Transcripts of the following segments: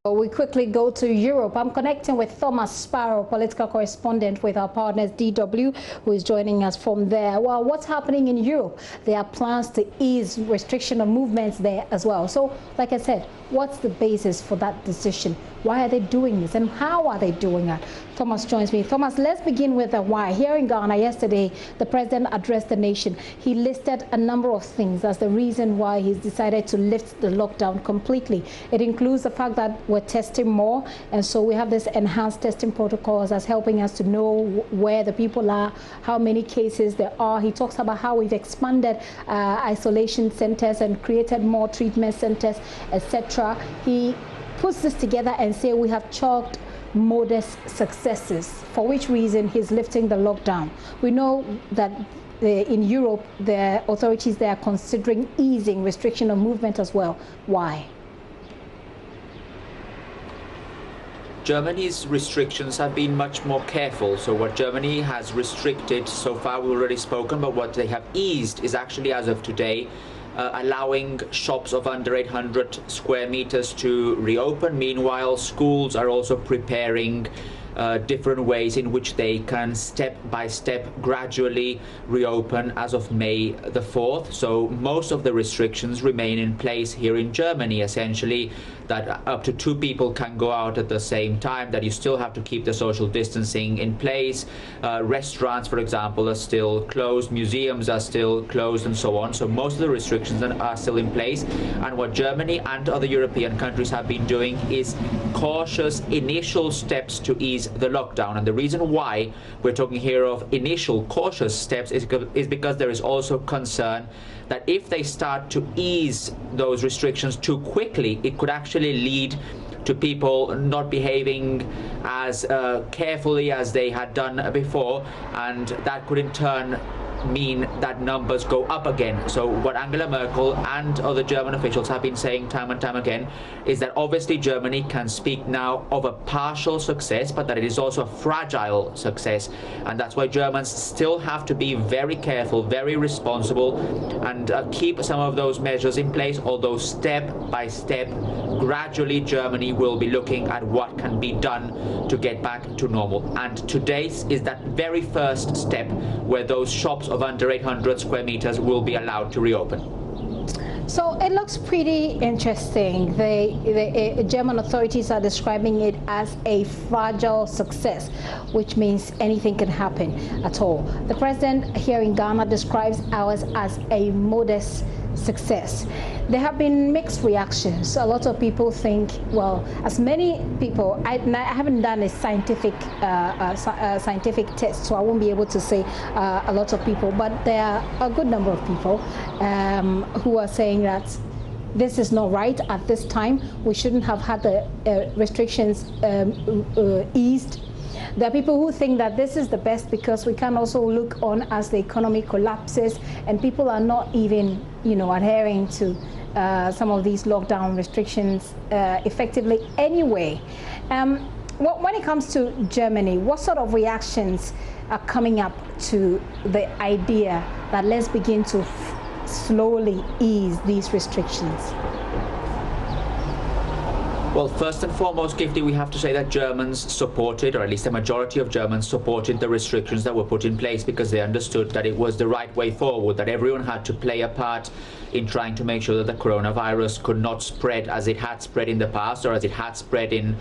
We quickly go to Europe. I'm connecting with Thomas Sparrow, political correspondent with our partners DW, who is joining us from there. Well, what's happening in Europe? There are plans to ease restriction of movements there as well. So, like I said, what's the basis for that decision? Why are they doing this and how are they doing it? Thomas joins me. Thomas, let's begin with the why. Here in Ghana yesterday, the president addressed the nation. He listed a number of things as the reason why he's decided to lift the lockdown completely. It includes the fact that we're testing more, and so we have this enhanced testing protocols that's helping us to know where the people are, how many cases there are. He talks about how we've expanded isolation centers and created more treatment centers, etc. He puts this together and say we have chalked modest successes, for which reason he's lifting the lockdown. We know that in Europe, the authorities there are considering easing restriction of movement as well. Why? Germany's restrictions have been much more careful. So what Germany has restricted so far, we've already spoken, but what they have eased is actually, as of today, allowing shops of under 800 square meters to reopen. Meanwhile, schools are also preparing different ways in which they can step by step gradually reopen as of May the 4th. So most of the restrictions remain in place here in Germany, essentially that up to 2 people can go out at the same time, that you still have to keep the social distancing in place. Restaurants, for example, are still closed, museums are still closed, and so on. So most of the restrictions are still in place. And what Germany and other European countries have been doing is cautious initial steps to ease the lockdown. And the reason why we're talking here of initial cautious steps is because there is also concern that if they start to ease those restrictions too quickly, it could actually lead to people not behaving as carefully as they had done before, and that could in turn mean that numbers go up again. So what Angela Merkel and other German officials have been saying time and time again is that obviously Germany can speak now of a partial success, but that it is also a fragile success. And that's why Germans still have to be very careful, very responsible, and keep some of those measures in place, although step by step, gradually Germany will be looking at what can be done to get back to normal. And today is that very first step where those shops of under 800 square meters will be allowed to reopen. So it looks pretty interesting. The German authorities are describing it as a fragile success, which means anything can happen at all. The president here in Ghana describes ours as a modest success. There have been mixed reactions. A lot of people think, well, as many people, I haven't done a scientific test, so I won't be able to say a lot of people, but there are a good number of people who are saying that this is not right at this time. We shouldn't have had the restrictions eased. There are people who think that this is the best because we can also look on as the economy collapses and people are not even, adhering to some of these lockdown restrictions effectively anyway. When it comes to Germany, what sort of reactions are coming up to the idea that let's begin to slowly ease these restrictions? Well, first and foremost, Gifty, we have to say that Germans supported, or at least a majority of Germans supported the restrictions that were put in place because they understood that it was the right way forward, that everyone had to play a part in trying to make sure that the coronavirus could not spread as it had spread in the past or as it had spread in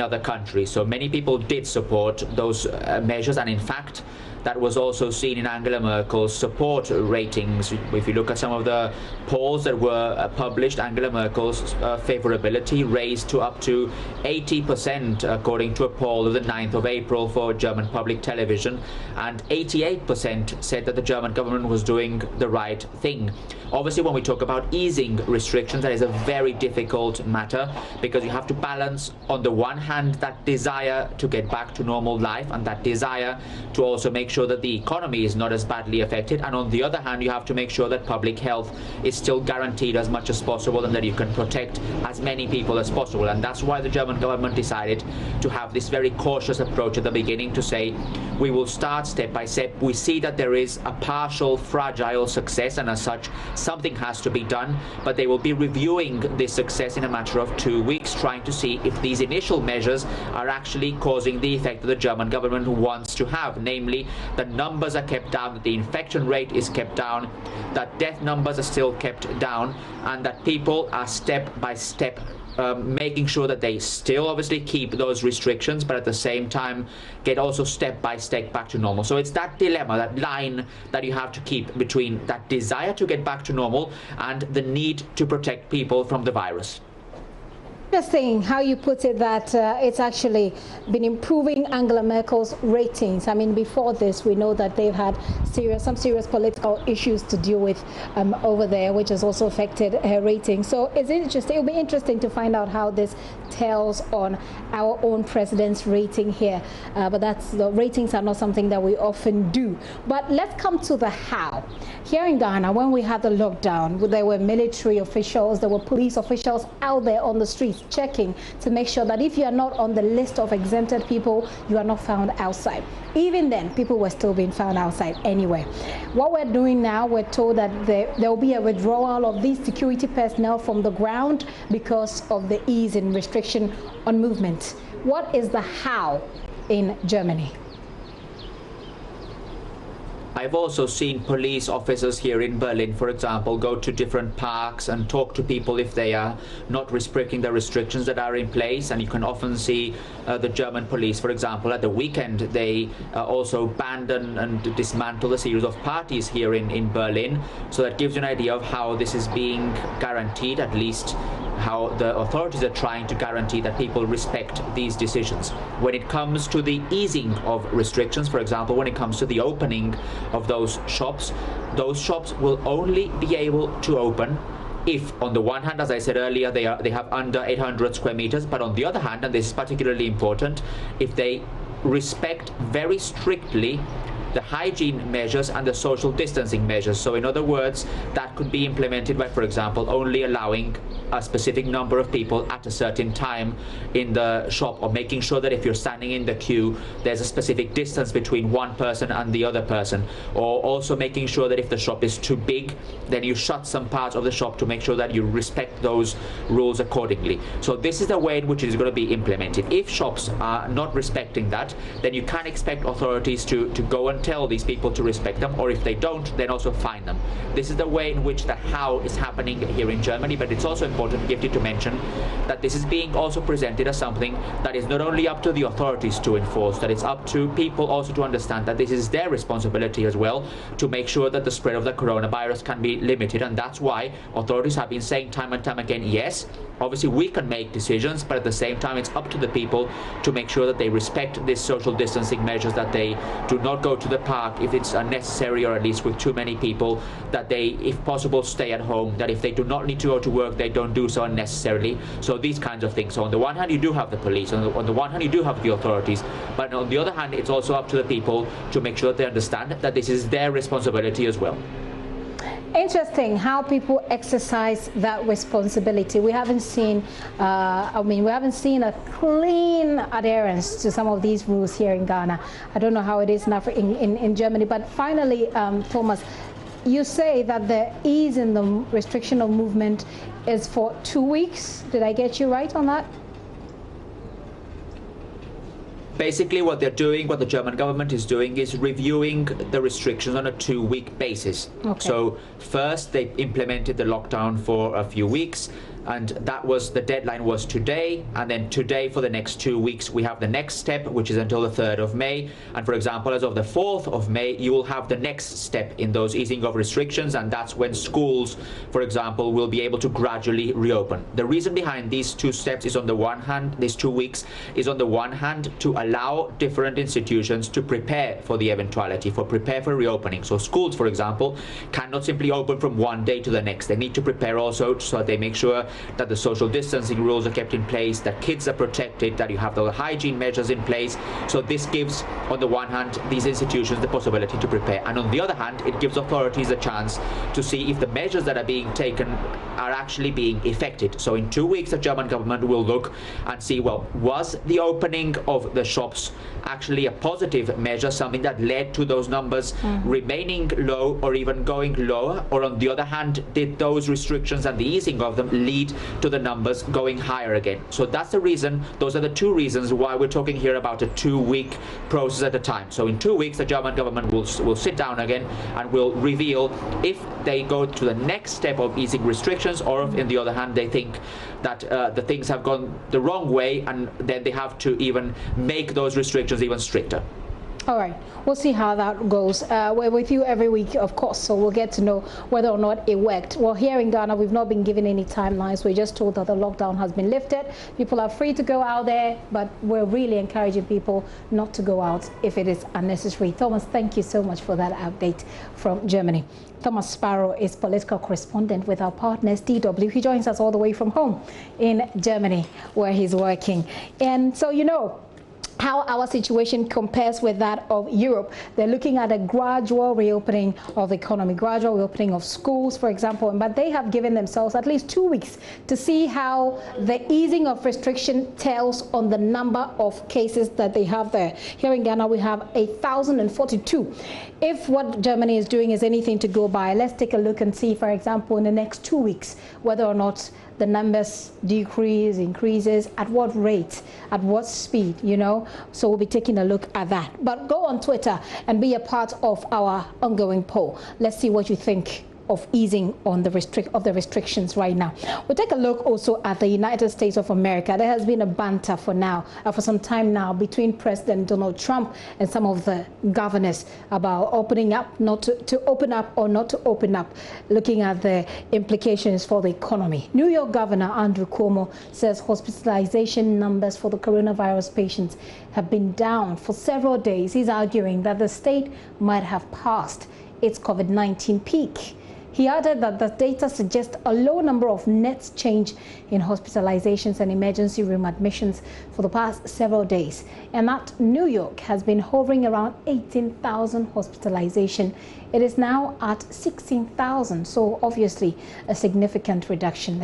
other countries. So many people did support those measures, and in fact, that was also seen in Angela Merkel's support ratings. If you look at some of the polls that were published, Angela Merkel's favorability raised to up to 80%, according to a poll of the 9th of April for German public television, and 88% said that the German government was doing the right thing. Obviously, when we talk about easing restrictions, that is a very difficult matter because you have to balance, on the one hand, that desire to get back to normal life and that desire to also make sure sure that the economy is not as badly affected, and on the other hand you have to make sure that public health is still guaranteed as much as possible and that you can protect as many people as possible. And that's why the German government decided to have this very cautious approach at the beginning, to say we will start step by step. We see that there is a partial fragile success, and as such something has to be done, but they will be reviewing this success in a matter of 2 weeks, trying to see if these initial measures are actually causing the effect that the German government wants to have, namely that numbers are kept down, that the infection rate is kept down, that death numbers are still kept down, and that people are step by step making sure that they still obviously keep those restrictions, but at the same time get also step by step back to normal. So it's that dilemma, that line that you have to keep between that desire to get back to normal and the need to protect people from the virus. Interesting how you put it, that it's actually been improving Angela Merkel's ratings. I mean, before this, we know that they've had some serious political issues to deal with over there, which has also affected her ratings. So it's interesting. It'll be interesting to find out how this tells on our own president's rating here. But the ratings are not something that we often do. But let's come to the how. Here in Ghana, when we had the lockdown, there were military officials, there were police officials out there on the streets checking to make sure that if you are not on the list of exempted people, you are not found outside. Even then, people were still being found outside anyway. What we're doing now, we're told that there will be a withdrawal of these security personnel from the ground because of the ease in restriction on movement. What is the how in Germany? I've also seen police officers here in Berlin, for example, go to different parks and talk to people if they are not respecting the restrictions that are in place. And you can often see the German police, for example, at the weekend, they also abandon and dismantle a series of parties here in Berlin. So that gives you an idea of how this is being guaranteed, at least how the authorities are trying to guarantee that people respect these decisions. When it comes to the easing of restrictions, for example, when it comes to the opening of those shops will only be able to open if, on the one hand, as I said earlier, they have under 800 square meters, but on the other hand, and this is particularly important, if they respect very strictly the hygiene measures and the social distancing measures. So in other words, that could be implemented by, for example, only allowing a specific number of people at a certain time in the shop, or making sure that if you're standing in the queue, there's a specific distance between one person and the other person, or also making sure that if the shop is too big, then you shut some parts of the shop to make sure that you respect those rules accordingly. So this is the way in which it is going to be implemented. If shops are not respecting that, then you can expect authorities to go and tell these people to respect them, or if they don't, then also fine them. This is the way in which the how is happening here in Germany, but it's also important, Gifty, to mention that this is being also presented as something that is not only up to the authorities to enforce, that it's up to people also to understand that this is their responsibility as well to make sure that the spread of the coronavirus can be limited. And that's why authorities have been saying time and time again, yes, obviously we can make decisions, but at the same time it's up to the people to make sure that they respect these social distancing measures, that they do not go to the park if it's unnecessary, or at least with too many people, that they, if possible, stay at home, that if they do not need to go to work, they don't do so unnecessarily. So these kinds of things. So on the one hand, you do have the police, on the one hand, you do have the authorities, but on the other hand, it's also up to the people to make sure that they understand that this is their responsibility as well. Interesting how people exercise that responsibility. We haven't seen, we haven't seen a clean adherence to some of these rules here in Ghana. I don't know how it is now in Germany. But finally, Thomas, you say that the ease in the restriction of movement is for 2 weeks. Did I get you right on that? Basically what they're doing, what the German government is doing, is reviewing the restrictions on a 2-week basis. Okay. So first they implemented the lockdown for a few weeks, and the deadline was today, and then today for the next 2 weeks we have the next step, which is until the 3rd of May. And for example, as of the 4th of May, you will have the next step in those easing of restrictions, and that's when schools, for example, will be able to gradually reopen. The reason behind these two steps is, on the one hand, these 2 weeks is on the one hand to allow different institutions to prepare for the eventuality, prepare for reopening. So schools, for example, cannot simply open from one day to the next. They need to prepare also so that they make sure that the social distancing rules are kept in place, that kids are protected, that you have the hygiene measures in place. So this gives, on the one hand, these institutions the possibility to prepare, and on the other hand, it gives authorities a chance to see if the measures that are being taken are actually being effected. So in 2 weeks, the German government will look and see, well, was the opening of the shops actually a positive measure, something that led to those numbers remaining low or even going lower, or on the other hand, did those restrictions and the easing of them lead to the numbers going higher again? So that's the reason, those are the two reasons why we're talking here about a 2-week process at a time. So in 2 weeks, the German government will sit down again and will reveal if they go to the next step of easing restrictions, or if, on the other hand, they think that the things have gone the wrong way, and then they have to even make those restrictions even stricter. All right, we'll see how that goes. We're with you every week, of course, so we'll get to know whether or not it worked. Well, here in Ghana, we've not been given any timelines. We're just told that the lockdown has been lifted. People are free to go out there, but we're really encouraging people not to go out if it is unnecessary. Thomas, thank you so much for that update from Germany. Thomas Sparrow is political correspondent with our partners, DW. He joins us all the way from home in Germany, where he's working. And so, you know, how our situation compares with that of Europe. They're looking at a gradual reopening of the economy, gradual reopening of schools, for example, but they have given themselves at least 2 weeks to see how the easing of restriction tells on the number of cases that they have there. Here in Ghana, we have 1,042. If what Germany is doing is anything to go by, let's take a look and see, for example, in the next 2 weeks, whether or not the numbers decrease, increases, at what rate, at what speed, you know. So we'll be taking a look at that. But go on Twitter and be a part of our ongoing poll. Let's see what you think of easing on the restrictions right now. We'll take a look also at the United States of America. There has been a banter for some time now between President Donald Trump and some of the governors about opening up, not to open up or not to open up, looking at the implications for the economy. New York Governor Andrew Cuomo says hospitalization numbers for the coronavirus patients have been down for several days. He's arguing that the state might have passed its COVID-19 peak. He added that the data suggests a low number of net change in hospitalizations and emergency room admissions for the past several days, and that New York has been hovering around 18,000 hospitalization. It is now at 16,000, so obviously a significant reduction there.